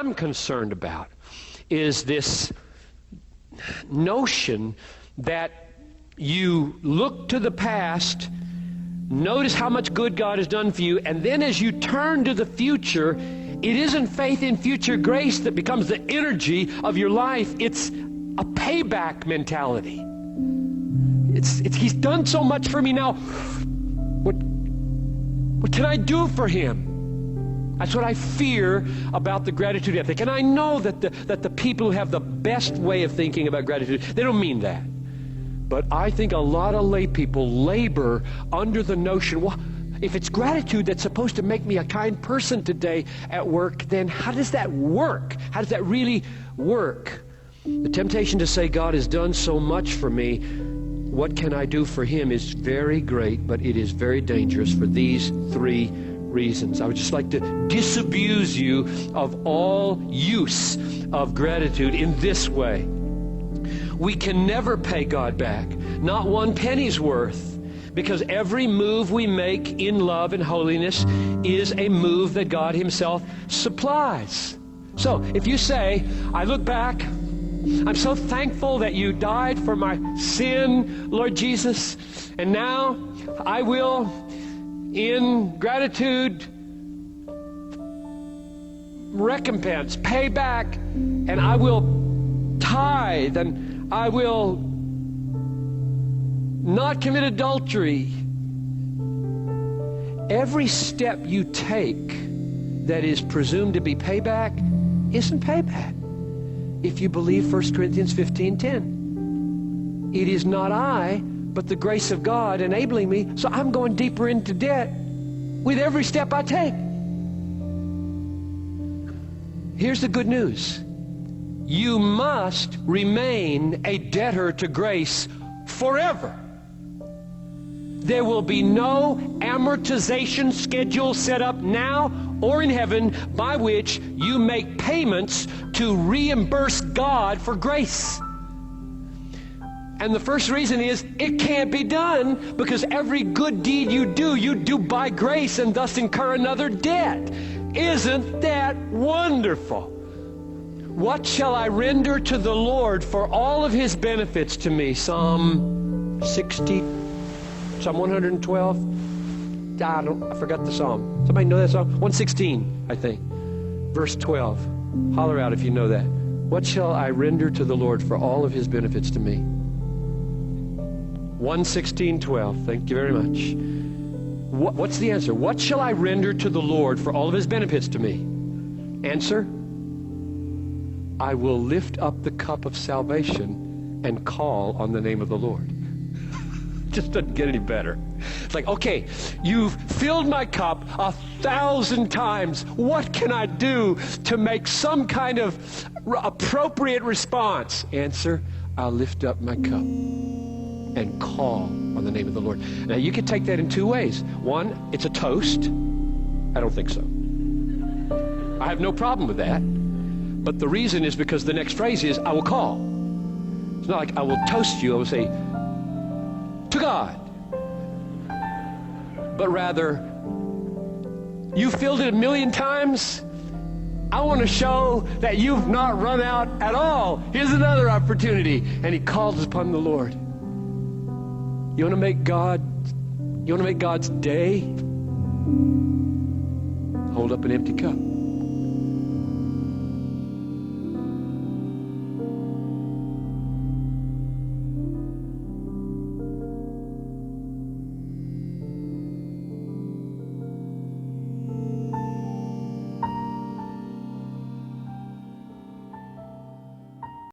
I'm concerned about is this notion that you look to the past, notice how much good God has done for you, and then as you turn to the future, it isn't faith in future grace that becomes the energy of your life. It's a payback mentality. He's done so much for me now. What can I do for him? That's what I fear about the gratitude ethic. And I know that the people who have the best way of thinking about gratitude, they don't mean that. But I think a lot of lay people labor under the notion, well, if it's gratitude that's supposed to make me a kind person today at work, then how does that work? How does that really work? The temptation to say, God has done so much for me, what can I do for him, is very great, but it is very dangerous for these three reasons. I would just like to disabuse you of all use of gratitude in this way. We can never pay God back, not one penny's worth, because every move we make in love and holiness is a move that God himself supplies. So if you say, I look back, I'm so thankful that you died for my sin, Lord Jesus, and now I will, in gratitude, recompense, pay back, and I will tithe, and I will not commit adultery. Every step you take that is presumed to be payback isn't payback. If you believe 1 Corinthians 15:10. It is not I, but the grace of God enabling me, so I'm going deeper into debt with every step I take. Here's the good news. You must remain a debtor to grace forever. There will be no amortization schedule set up now or in heaven by which you make payments to reimburse God for grace. And the first reason is it can't be done, because every good deed you do by grace and thus incur another debt. Isn't that wonderful? What shall I render to the Lord for all of his benefits to me? Psalm 60, Psalm 112. I forgot the psalm. Somebody know that psalm? 116, I think. Verse 12. Holler out if you know that. What shall I render to the Lord for all of his benefits to me? 116:12. Thank you very much. What's the answer? What shall I render to the Lord for all of his benefits to me? Answer: I will lift up the cup of salvation and call on the name of the Lord. Just doesn't get any better. It's like, okay, you've filled my cup 1,000 times. What can I do to make some kind of appropriate response? Answer: I'll lift up my cup and call on the name of the Lord. Now, you can take that in two ways. One, it's a toast. I don't think so. I have no problem with that. But the reason is because the next phrase is, I will call. It's not like I will toast you. I will say, to God. But rather, you filled it 1,000,000 times. I want to show that you've not run out at all. Here's another opportunity. And he calls upon the Lord. You want to make God's day? Hold up an empty cup.